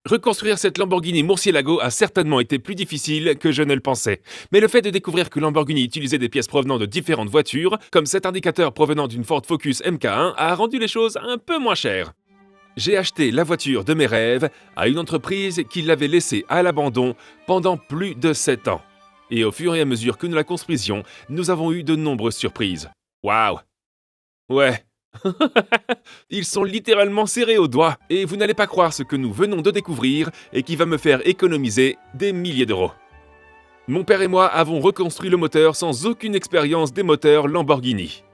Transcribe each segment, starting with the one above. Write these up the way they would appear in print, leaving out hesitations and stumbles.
Reconstruire cette Lamborghini Murcielago a certainement été plus difficile que je ne le pensais. Mais le fait de découvrir que Lamborghini utilisait des pièces provenant de différentes voitures, comme cet indicateur provenant d'une Ford Focus MK1, a rendu les choses un peu moins chères. J'ai acheté la voiture de mes rêves à une entreprise qui l'avait laissée à l'abandon pendant plus de 7 ans. Et au fur et à mesure que nous la construisions, nous avons eu de nombreuses surprises. Waouh! Ouais. Ils sont littéralement serrés au doigt et vous n'allez pas croire ce que nous venons de découvrir et qui va me faire économiser des milliers d'euros. Mon père et moi avons reconstruit le moteur sans aucune expérience des moteurs Lamborghini.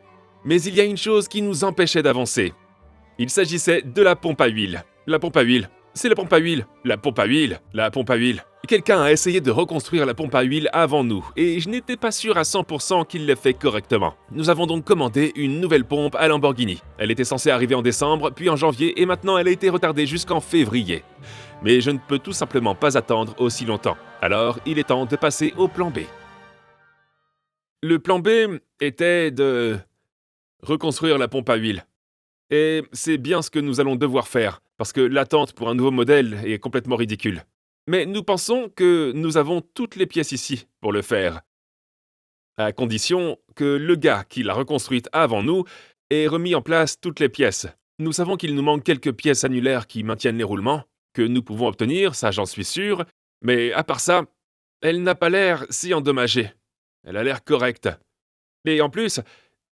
Mais il y a une chose qui nous empêchait d'avancer. Il s'agissait de la pompe à huile. La pompe à huile. C'est la pompe à huile. La pompe à huile. La pompe à huile. Quelqu'un a essayé de reconstruire la pompe à huile avant nous, et je n'étais pas sûr à 100% qu'il l'ait fait correctement. Nous avons donc commandé une nouvelle pompe à Lamborghini. Elle était censée arriver en décembre, puis en janvier, et maintenant elle a été retardée jusqu'en février. Mais je ne peux tout simplement pas attendre aussi longtemps. Alors, il est temps de passer au plan B. Le plan B était de reconstruire la pompe à huile. Et c'est bien ce que nous allons devoir faire, parce que l'attente pour un nouveau modèle est complètement ridicule. Mais nous pensons que nous avons toutes les pièces ici pour le faire, à condition que le gars qui l'a reconstruite avant nous ait remis en place toutes les pièces. Nous savons qu'il nous manque quelques pièces annulaires qui maintiennent les roulements, que nous pouvons obtenir, ça j'en suis sûr, mais à part ça, elle n'a pas l'air si endommagée. Elle a l'air correcte. Et en plus,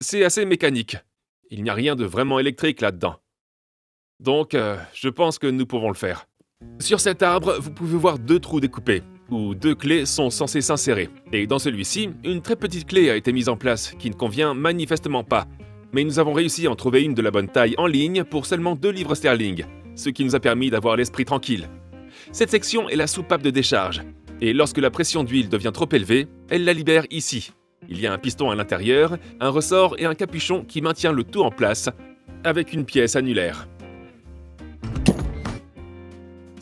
c'est assez mécanique. Il n'y a rien de vraiment électrique là-dedans. Donc, je pense que nous pouvons le faire. Sur cet arbre, vous pouvez voir 2 trous découpés, où 2 clés sont censées s'insérer. Et dans celui-ci, une très petite clé a été mise en place, qui ne convient manifestement pas. Mais nous avons réussi à en trouver une de la bonne taille en ligne pour seulement 2 livres sterling, ce qui nous a permis d'avoir l'esprit tranquille. Cette section est la soupape de décharge, et lorsque la pression d'huile devient trop élevée, elle la libère ici. Il y a un piston à l'intérieur, un ressort et un capuchon qui maintient le tout en place, avec une pièce annulaire.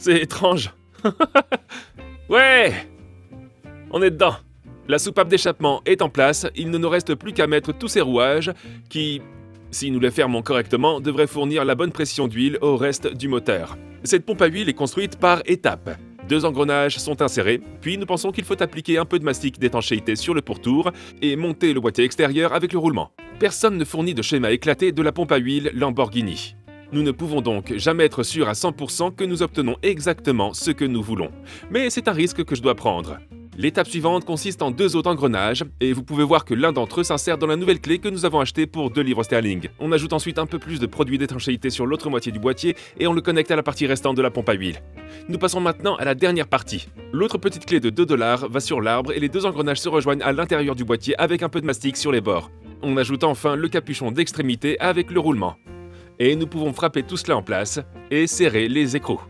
C'est étrange. Ouais! On est dedans. La soupape d'échappement est en place, il ne nous reste plus qu'à mettre tous ces rouages qui, si nous les fermons correctement, devraient fournir la bonne pression d'huile au reste du moteur. Cette pompe à huile est construite par étapes. 2 engrenages sont insérés, puis nous pensons qu'il faut appliquer un peu de mastic d'étanchéité sur le pourtour et monter le boîtier extérieur avec le roulement. Personne ne fournit de schéma éclaté de la pompe à huile Lamborghini. Nous ne pouvons donc jamais être sûrs à 100% que nous obtenons exactement ce que nous voulons. Mais c'est un risque que je dois prendre. L'étape suivante consiste en 2 autres engrenages, et vous pouvez voir que l'un d'entre eux s'insère dans la nouvelle clé que nous avons achetée pour 2 livres sterling. On ajoute ensuite un peu plus de produit d'étanchéité sur l'autre moitié du boîtier, et on le connecte à la partie restante de la pompe à huile. Nous passons maintenant à la dernière partie. L'autre petite clé de 2 $ va sur l'arbre, et les 2 engrenages se rejoignent à l'intérieur du boîtier avec un peu de mastic sur les bords. On ajoute enfin le capuchon d'extrémité avec le roulement. Et nous pouvons frapper tout cela en place et serrer les écrous.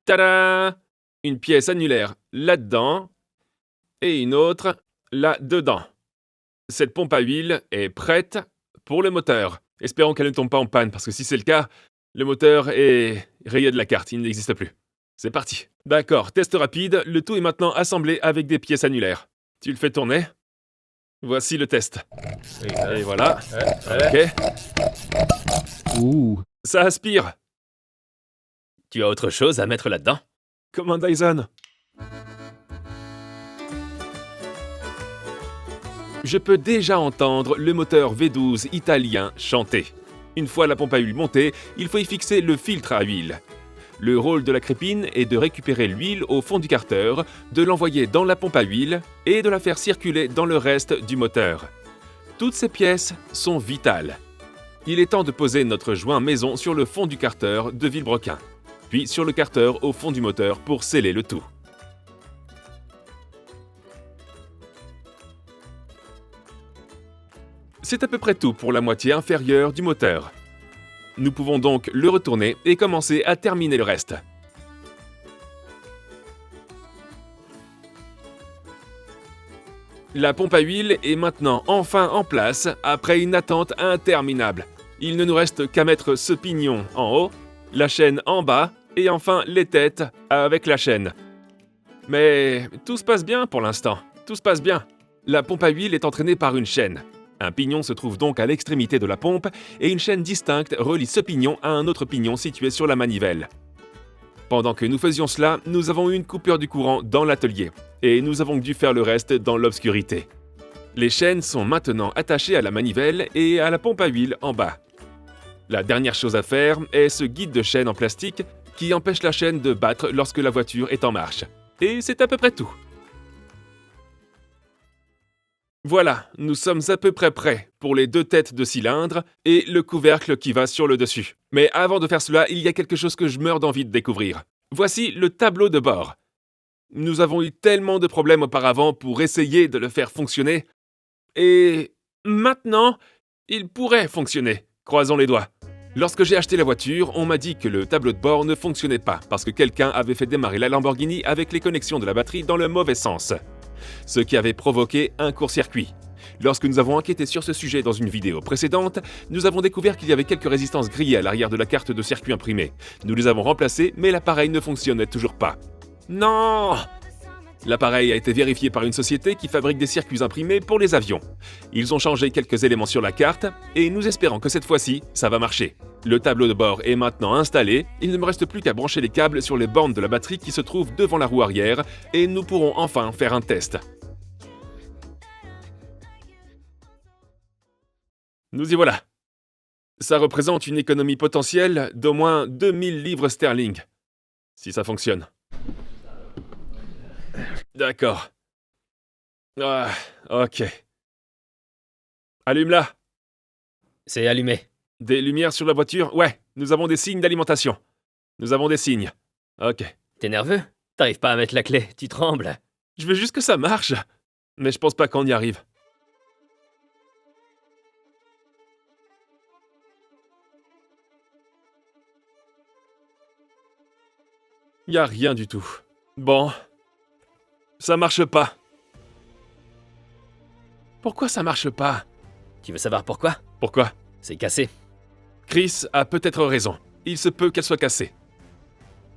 Tada! Une pièce annulaire là-dedans et une autre là-dedans. Cette pompe à huile est prête pour le moteur. Espérons qu'elle ne tombe pas en panne parce que si c'est le cas, le moteur est rayé de la carte, il n'existe plus. C'est parti. D'accord, test rapide, le tout est maintenant assemblé avec des pièces annulaires. Tu le fais tourner. Voici le test. Et voilà. Ok. Ouh, ça aspire. Tu as autre chose à mettre là-dedans? Comme un Dyson. Je peux déjà entendre le moteur V12 italien chanter. Une fois la pompe à huile montée, il faut y fixer le filtre à huile. Le rôle de la crépine est de récupérer l'huile au fond du carter, de l'envoyer dans la pompe à huile et de la faire circuler dans le reste du moteur. Toutes ces pièces sont vitales. Il est temps de poser notre joint maison sur le fond du carter de Villebrequin, puis sur le carter au fond du moteur pour sceller le tout. C'est à peu près tout pour la moitié inférieure du moteur. Nous pouvons donc le retourner et commencer à terminer le reste. La pompe à huile est maintenant enfin en place après une attente interminable. Il ne nous reste qu'à mettre ce pignon en haut, la chaîne en bas et enfin les têtes avec la chaîne. Mais tout se passe bien pour l'instant, tout se passe bien. La pompe à huile est entraînée par une chaîne. Un pignon se trouve donc à l'extrémité de la pompe et une chaîne distincte relie ce pignon à un autre pignon situé sur la manivelle. Pendant que nous faisions cela, nous avons eu une coupure du courant dans l'atelier, et nous avons dû faire le reste dans l'obscurité. Les chaînes sont maintenant attachées à la manivelle et à la pompe à huile en bas. La dernière chose à faire est ce guide de chaîne en plastique qui empêche la chaîne de battre lorsque la voiture est en marche. Et c'est à peu près tout. Voilà, nous sommes à peu près prêts pour les 2 têtes de cylindre et le couvercle qui va sur le dessus. Mais avant de faire cela, il y a quelque chose que je meurs d'envie de découvrir. Voici le tableau de bord. Nous avons eu tellement de problèmes auparavant pour essayer de le faire fonctionner. Et maintenant, il pourrait fonctionner. Croisons les doigts. Lorsque j'ai acheté la voiture, on m'a dit que le tableau de bord ne fonctionnait pas parce que quelqu'un avait fait démarrer la Lamborghini avec les connexions de la batterie dans le mauvais sens, ce qui avait provoqué un court-circuit. Lorsque nous avons enquêté sur ce sujet dans une vidéo précédente, nous avons découvert qu'il y avait quelques résistances grillées à l'arrière de la carte de circuit imprimée. Nous les avons remplacées, mais l'appareil ne fonctionnait toujours pas. Non! L'appareil a été vérifié par une société qui fabrique des circuits imprimés pour les avions. Ils ont changé quelques éléments sur la carte et nous espérons que cette fois-ci, ça va marcher. Le tableau de bord est maintenant installé, il ne me reste plus qu'à brancher les câbles sur les bornes de la batterie qui se trouvent devant la roue arrière et nous pourrons enfin faire un test. Nous y voilà. Ça représente une économie potentielle d'au moins 2000 livres sterling. Si ça fonctionne. D'accord. Ah, ok. Allume-la. C'est allumé. Des lumières sur la voiture? Ouais, nous avons des signes d'alimentation. Nous avons des signes. Ok. T'es nerveux? T'arrives pas à mettre la clé, tu trembles. Je veux juste que ça marche. Mais je pense pas qu'on y arrive. Y a rien du tout. Bon. Ça marche pas. Pourquoi ça marche pas? Tu veux savoir pourquoi? Pourquoi? C'est cassé. Chris a peut-être raison. Il se peut qu'elle soit cassée.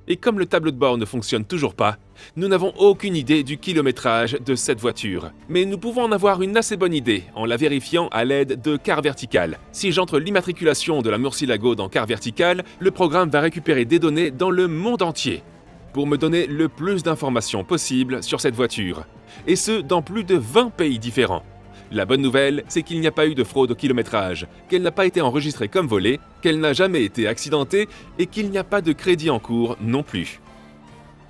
Et comme le tableau de bord ne fonctionne toujours pas, nous n'avons aucune idée du kilométrage de cette voiture. Mais nous pouvons en avoir une assez bonne idée en la vérifiant à l'aide de Car Vertical. Si j'entre l'immatriculation de la Murcielago dans Car Vertical, le programme va récupérer des données dans le monde entier pour me donner le plus d'informations possible sur cette voiture. Et ce, dans plus de 20 pays différents. La bonne nouvelle, c'est qu'il n'y a pas eu de fraude au kilométrage, qu'elle n'a pas été enregistrée comme volée, qu'elle n'a jamais été accidentée et qu'il n'y a pas de crédit en cours non plus.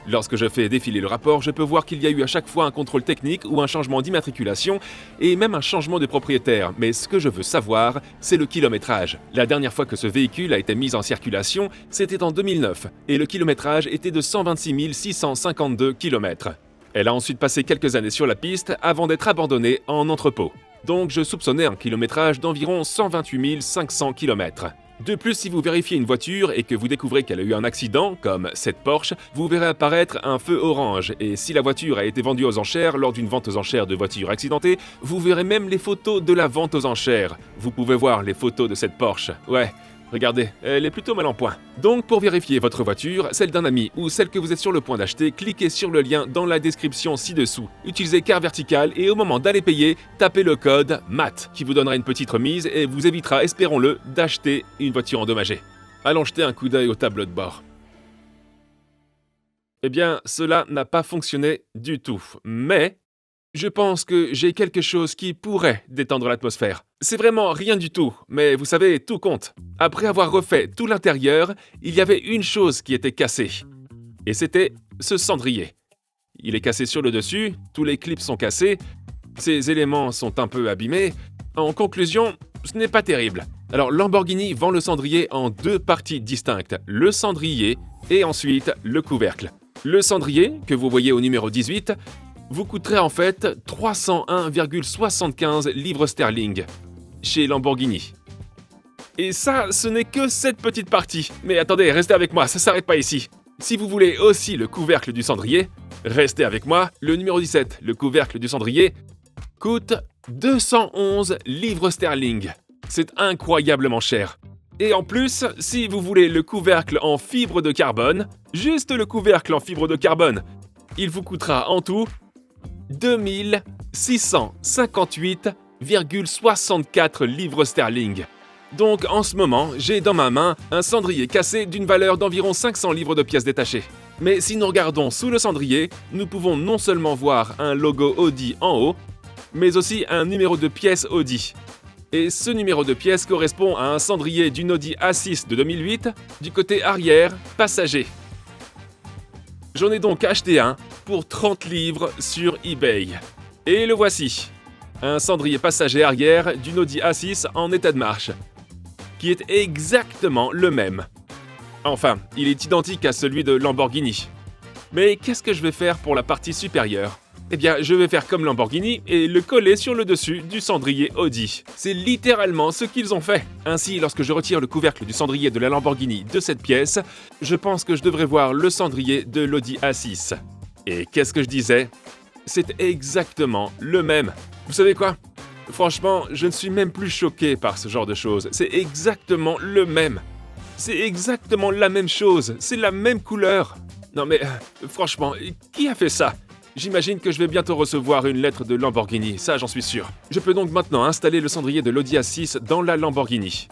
Lorsque je fais défiler le rapport, je peux voir qu'il y a eu à chaque fois un contrôle technique ou un changement d'immatriculation et même un changement de propriétaire, mais ce que je veux savoir, c'est le kilométrage. La dernière fois que ce véhicule a été mis en circulation, c'était en 2009 et le kilométrage était de 126 652 km. Elle a ensuite passé quelques années sur la piste avant d'être abandonnée en entrepôt. Donc je soupçonnais un kilométrage d'environ 128 500 km. De plus, si vous vérifiez une voiture et que vous découvrez qu'elle a eu un accident, comme cette Porsche, vous verrez apparaître un feu orange. Et si la voiture a été vendue aux enchères lors d'une vente aux enchères de voitures accidentées, vous verrez même les photos de la vente aux enchères. Vous pouvez voir les photos de cette Porsche. Ouais. Regardez, elle est plutôt mal en point. Donc pour vérifier votre voiture, celle d'un ami ou celle que vous êtes sur le point d'acheter, cliquez sur le lien dans la description ci-dessous. Utilisez Car Vertical et au moment d'aller payer, tapez le code MAT qui vous donnera une petite remise et vous évitera, espérons-le, d'acheter une voiture endommagée. Allons jeter un coup d'œil au tableau de bord. Eh bien, cela n'a pas fonctionné du tout, mais je pense que j'ai quelque chose qui pourrait détendre l'atmosphère. C'est vraiment rien du tout, mais vous savez, tout compte. Après avoir refait tout l'intérieur, il y avait une chose qui était cassée. Et c'était ce cendrier. Il est cassé sur le dessus, tous les clips sont cassés, ces éléments sont un peu abîmés. En conclusion, ce n'est pas terrible. Alors Lamborghini vend le cendrier en 2 parties distinctes, le cendrier et ensuite le couvercle. Le cendrier, que vous voyez au numéro 18, vous coûterait en fait 301,75 livres sterling chez Lamborghini. Et ça, ce n'est que cette petite partie. Mais attendez, restez avec moi, ça s'arrête pas ici. Si vous voulez aussi le couvercle du cendrier, restez avec moi. Le numéro 17, le couvercle du cendrier, coûte 211 livres sterling. C'est incroyablement cher. Et en plus, si vous voulez le couvercle en fibre de carbone, juste le couvercle en fibre de carbone, il vous coûtera en tout 2658,64 livres sterling. Donc en ce moment, j'ai dans ma main un cendrier cassé d'une valeur d'environ 500 livres de pièces détachées. Mais si nous regardons sous le cendrier, nous pouvons non seulement voir un logo Audi en haut, mais aussi un numéro de pièce Audi. Et ce numéro de pièce correspond à un cendrier d'une Audi A6 de 2008 du côté arrière, passager. J'en ai donc acheté un pour 30 livres sur eBay. Et le voici. Un cendrier passager arrière d'une Audi A6 en état de marche, qui est exactement le même. Enfin, il est identique à celui de Lamborghini. Mais qu'est-ce que je vais faire pour la partie supérieure ? Eh bien, je vais faire comme Lamborghini et le coller sur le dessus du cendrier Audi. C'est littéralement ce qu'ils ont fait. Ainsi, lorsque je retire le couvercle du cendrier de la Lamborghini de cette pièce, je pense que je devrais voir le cendrier de l'Audi A6. Et qu'est-ce que je disais ? C'est exactement le même. Vous savez quoi ? Franchement, je ne suis même plus choqué par ce genre de choses. C'est exactement le même. C'est exactement la même chose. C'est la même couleur. Non mais, franchement, qui a fait ça ? J'imagine que je vais bientôt recevoir une lettre de Lamborghini, ça j'en suis sûr. Je peux donc maintenant installer le cendrier de l'Audi A6 dans la Lamborghini.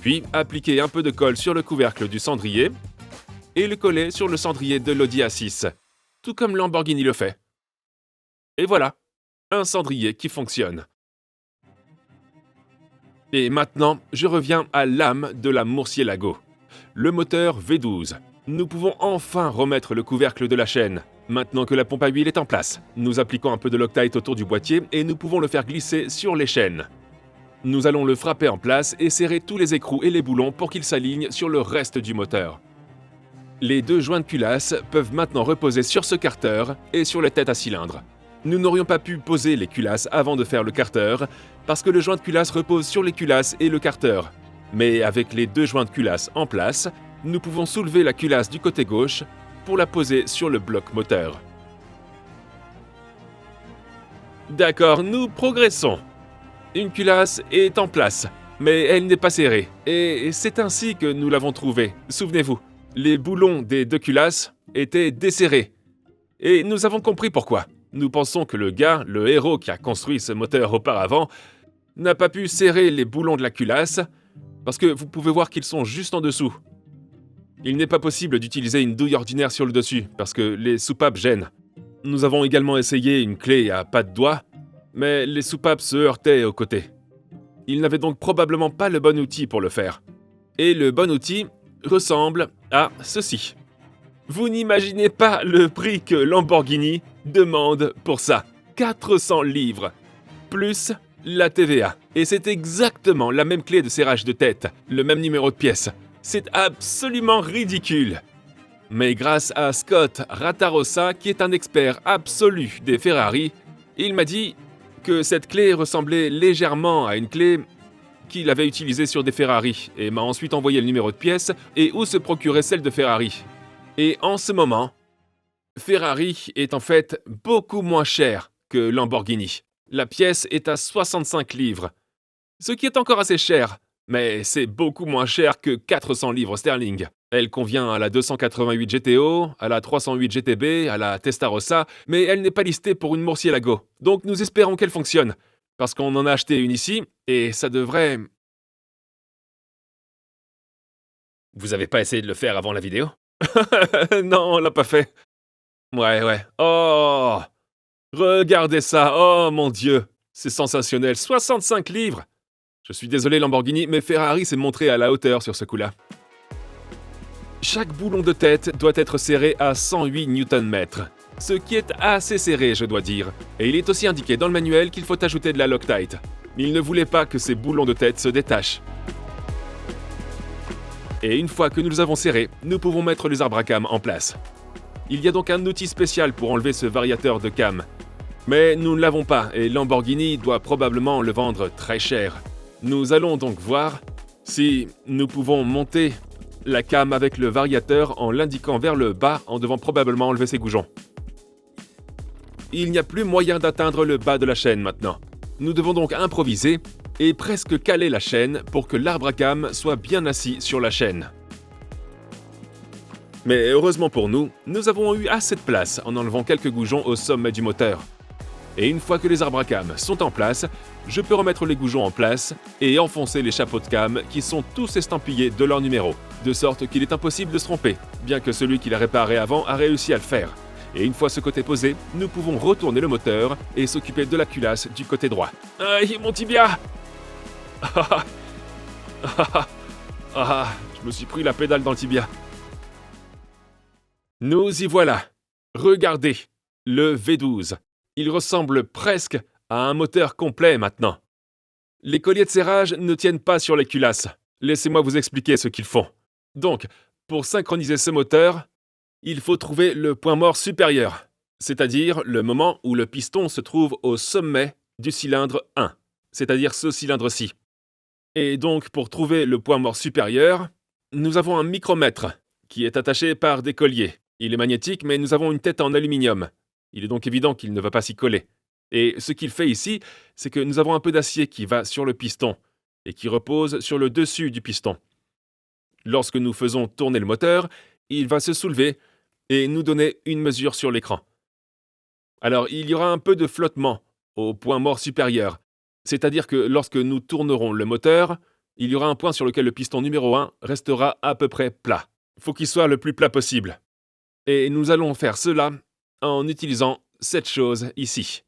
Puis appliquer un peu de colle sur le couvercle du cendrier et le coller sur le cendrier de l'Audi A6, tout comme Lamborghini le fait. Et voilà, un cendrier qui fonctionne. Et maintenant, je reviens à l'âme de la Murciélago. Le moteur V12. Nous pouvons enfin remettre le couvercle de la chaîne. Maintenant que la pompe à huile est en place, nous appliquons un peu de Loctite autour du boîtier et nous pouvons le faire glisser sur les chaînes. Nous allons le frapper en place et serrer tous les écrous et les boulons pour qu'ils s'alignent sur le reste du moteur. Les deux joints de culasse peuvent maintenant reposer sur ce carter et sur les têtes à cylindre. Nous n'aurions pas pu poser les culasses avant de faire le carter parce que le joint de culasse repose sur les culasses et le carter. Mais avec les deux joints de culasse en place, nous pouvons soulever la culasse du côté gauche pour la poser sur le bloc moteur. D'accord, nous progressons. Une culasse est en place, mais elle n'est pas serrée. Et c'est ainsi que nous l'avons trouvée. Souvenez-vous, les boulons des deux culasses étaient desserrés. Et nous avons compris pourquoi. Nous pensons que le gars, le héros qui a construit ce moteur auparavant, n'a pas pu serrer les boulons de la culasse, parce que vous pouvez voir qu'ils sont juste en dessous. Il n'est pas possible d'utiliser une douille ordinaire sur le dessus, parce que les soupapes gênent. Nous avons également essayé une clé à pas de doigt, mais les soupapes se heurtaient aux côtés. Il n'avait donc probablement pas le bon outil pour le faire. Et le bon outil ressemble à ceci. Vous n'imaginez pas le prix que Lamborghini demande pour ça. 400 livres, plus la TVA. Et c'est exactement la même clé de serrage de tête, le même numéro de pièce. C'est absolument ridicule. Mais grâce à Scott Ratarossa, qui est un expert absolu des Ferrari, il m'a dit que cette clé ressemblait légèrement à une clé qu'il avait utilisée sur des Ferrari et m'a ensuite envoyé le numéro de pièce et où se procurait celle de Ferrari. Et en ce moment, Ferrari est en fait beaucoup moins cher que Lamborghini. La pièce est à 65 livres, ce qui est encore assez cher. Mais c'est beaucoup moins cher que 400 livres sterling. Elle convient à la 288 GTO, à la 308 GTB, à la Testarossa, mais elle n'est pas listée pour une Murciélago. Donc nous espérons qu'elle fonctionne, parce qu'on en a acheté une ici, et ça devrait... Vous avez pas essayé de le faire avant la vidéo ? Non, on l'a pas fait. Ouais. Oh! Regardez ça, oh mon Dieu! C'est sensationnel, 65 livres! Je suis désolé Lamborghini, mais Ferrari s'est montré à la hauteur sur ce coup-là. Chaque boulon de tête doit être serré à 108 Nm, ce qui est assez serré, je dois dire. Et il est aussi indiqué dans le manuel qu'il faut ajouter de la Loctite. Il ne voulait pas que ces boulons de tête se détachent. Et une fois que nous les avons serrés, nous pouvons mettre les arbres à cam en place. Il y a donc un outil spécial pour enlever ce variateur de cam. Mais nous ne l'avons pas et Lamborghini doit probablement le vendre très cher. Nous allons donc voir si nous pouvons monter la cam avec le variateur en l'indiquant vers le bas en devant probablement enlever ses goujons. Il n'y a plus moyen d'atteindre le bas de la chaîne maintenant. Nous devons donc improviser et presque caler la chaîne pour que l'arbre à cam soit bien assis sur la chaîne. Mais heureusement pour nous, nous avons eu assez de place en enlevant quelques goujons au sommet du moteur. Et une fois que les arbres à cam sont en place, je peux remettre les goujons en place et enfoncer les chapeaux de cam qui sont tous estampillés de leur numéro, de sorte qu'il est impossible de se tromper, bien que celui qui l'a réparé avant a réussi à le faire. Et une fois ce côté posé, nous pouvons retourner le moteur et s'occuper de la culasse du côté droit. Aïe, mon tibia! Je me suis pris la pédale dans le tibia. Nous y voilà. Regardez, le V12. Il ressemble presque à un moteur complet maintenant. Les colliers de serrage ne tiennent pas sur les culasses. Laissez-moi vous expliquer ce qu'ils font. Donc, pour synchroniser ce moteur, il faut trouver le point mort supérieur, c'est-à-dire le moment où le piston se trouve au sommet du cylindre 1, c'est-à-dire ce cylindre-ci. Et donc, pour trouver le point mort supérieur, nous avons un micromètre qui est attaché par des colliers. Il est magnétique, mais nous avons une tête en aluminium. Il est donc évident qu'il ne va pas s'y coller. Et ce qu'il fait ici, c'est que nous avons un peu d'acier qui va sur le piston et qui repose sur le dessus du piston. Lorsque nous faisons tourner le moteur, il va se soulever et nous donner une mesure sur l'écran. Alors, il y aura un peu de flottement au point mort supérieur, c'est-à-dire que lorsque nous tournerons le moteur, il y aura un point sur lequel le piston numéro 1 restera à peu près plat. Il faut qu'il soit le plus plat possible. Et nous allons faire cela en utilisant cette chose ici.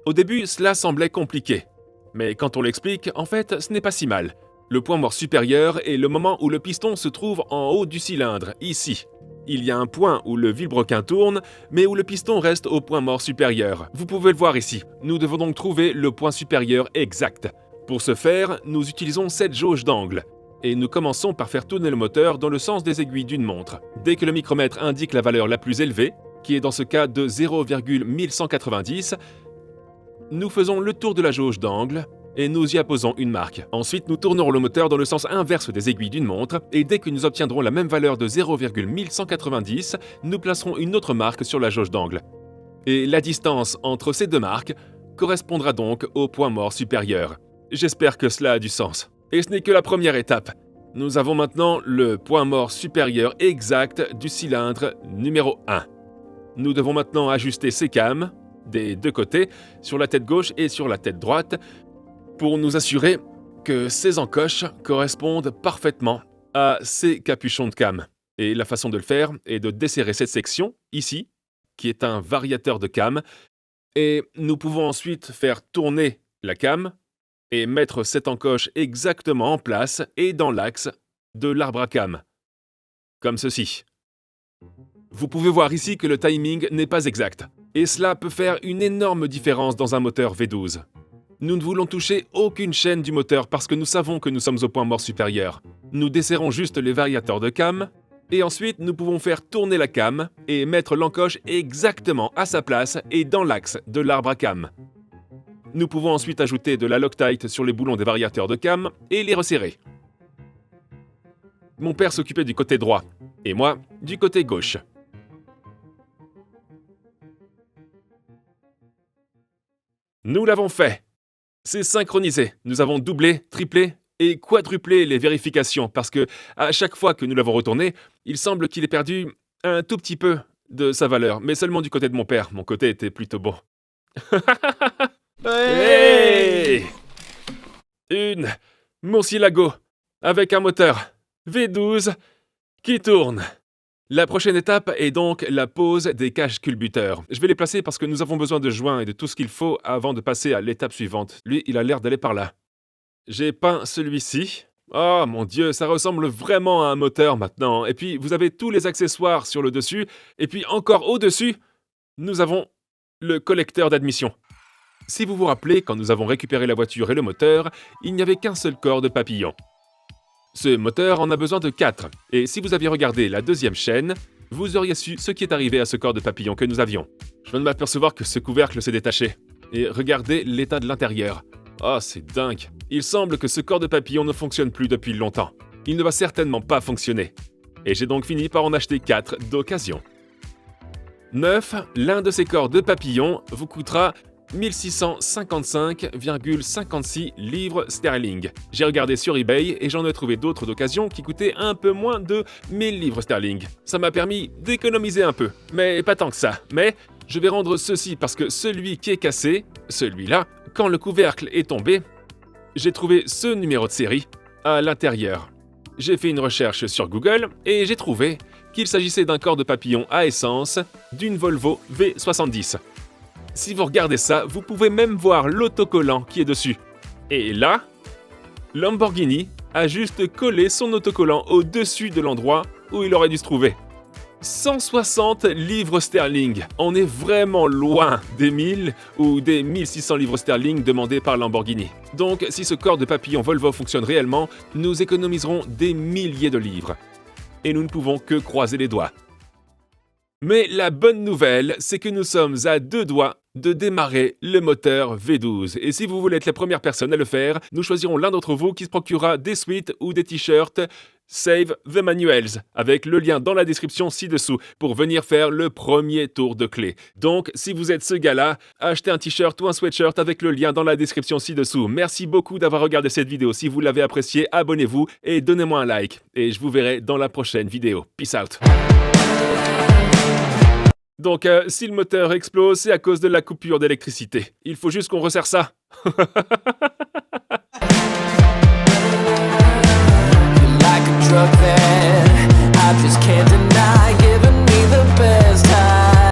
Au début, cela semblait compliqué. Mais quand on l'explique, en fait, ce n'est pas si mal. Le point mort supérieur est le moment où le piston se trouve en haut du cylindre, ici. Il y a un point où le vilebrequin tourne, mais où le piston reste au point mort supérieur. Vous pouvez le voir ici. Nous devons donc trouver le point supérieur exact. Pour ce faire, nous utilisons cette jauge d'angle. Et nous commençons par faire tourner le moteur dans le sens des aiguilles d'une montre. Dès que le micromètre indique la valeur la plus élevée, qui est dans ce cas de 0,1190, nous faisons le tour de la jauge d'angle et nous y apposons une marque. Ensuite, nous tournerons le moteur dans le sens inverse des aiguilles d'une montre et dès que nous obtiendrons la même valeur de 0,1190, nous placerons une autre marque sur la jauge d'angle. Et la distance entre ces deux marques correspondra donc au point mort supérieur. J'espère que cela a du sens. Et ce n'est que la première étape. Nous avons maintenant le point mort supérieur exact du cylindre numéro 1. Nous devons maintenant ajuster ces cams des deux côtés, sur la tête gauche et sur la tête droite, pour nous assurer que ces encoches correspondent parfaitement à ces capuchons de cam. Et la façon de le faire est de desserrer cette section, ici, qui est un variateur de cam, et nous pouvons ensuite faire tourner la cam et mettre cette encoche exactement en place et dans l'axe de l'arbre à cam, comme ceci. Vous pouvez voir ici que le timing n'est pas exact, et cela peut faire une énorme différence dans un moteur V12. Nous ne voulons toucher aucune chaîne du moteur parce que nous savons que nous sommes au point mort supérieur. Nous desserrons juste les variateurs de cam, et ensuite nous pouvons faire tourner la cam et mettre l'encoche exactement à sa place et dans l'axe de l'arbre à cam. Nous pouvons ensuite ajouter de la Loctite sur les boulons des variateurs de cam et les resserrer. Mon père s'occupait du côté droit, et moi du côté gauche. Nous l'avons fait. C'est synchronisé. Nous avons doublé, triplé et quadruplé les vérifications parce que à chaque fois que nous l'avons retourné, il semble qu'il ait perdu un tout petit peu de sa valeur, mais seulement du côté de mon père. Mon côté était plutôt bon. Hey! Une Murcielago avec un moteur V12 qui tourne. La prochaine étape est donc la pose des caches culbuteurs. Je vais les placer parce que nous avons besoin de joints et de tout ce qu'il faut avant de passer à l'étape suivante. Lui, il a l'air d'aller par là. J'ai peint celui-ci. Oh mon Dieu, ça ressemble vraiment à un moteur maintenant. Et puis, vous avez tous les accessoires sur le dessus. Et puis, encore au-dessus, nous avons le collecteur d'admission. Si vous vous rappelez, quand nous avons récupéré la voiture et le moteur, il n'y avait qu'un seul corps de papillon. Ce moteur en a besoin de 4, et si vous aviez regardé la deuxième chaîne, vous auriez su ce qui est arrivé à ce corps de papillon que nous avions. Je viens de m'apercevoir que ce couvercle s'est détaché. Et regardez l'état de l'intérieur. Oh, c'est dingue. Il semble que ce corps de papillon ne fonctionne plus depuis longtemps. Il ne va certainement pas fonctionner. Et j'ai donc fini par en acheter 4 d'occasion. 9, l'un de ces corps de papillon vous coûtera 1655,56 livres sterling. J'ai regardé sur eBay et j'en ai trouvé d'autres d'occasion qui coûtaient un peu moins de 1000 livres sterling. Ça m'a permis d'économiser un peu, mais pas tant que ça. Mais Je vais rendre ceci parce que celui qui est cassé, celui-là, quand le couvercle est tombé, j'ai trouvé ce numéro de série à l'intérieur. J'ai fait une recherche sur Google et j'ai trouvé qu'il s'agissait d'un corps de papillon à essence d'une Volvo V70. Si vous regardez ça, vous pouvez même voir l'autocollant qui est dessus. Et là, Lamborghini a juste collé son autocollant au-dessus de l'endroit où il aurait dû se trouver. 160 livres sterling. On est vraiment loin des 1000 ou des 1600 livres sterling demandés par Lamborghini. Donc, si ce corps de papillon Volvo fonctionne réellement, nous économiserons des milliers de livres. Et nous ne pouvons que croiser les doigts. Mais la bonne nouvelle, c'est que nous sommes à 2 doigts de démarrer le moteur V12. Et si vous voulez être la première personne à le faire, nous choisirons l'un d'entre vous qui se procurera des sweats ou des t-shirts Save the Manuals, avec le lien dans la description ci-dessous, pour venir faire le premier tour de clé. Donc, si vous êtes ce gars-là, achetez un t-shirt ou un sweatshirt avec le lien dans la description ci-dessous. Merci beaucoup d'avoir regardé cette vidéo. Si vous l'avez appréciée, abonnez-vous et donnez-moi un like. Et je vous verrai dans la prochaine vidéo. Peace out. Donc, si le moteur explose, c'est à cause de la coupure d'électricité. Il faut juste qu'on resserre ça. Like a drug that I just can't deny.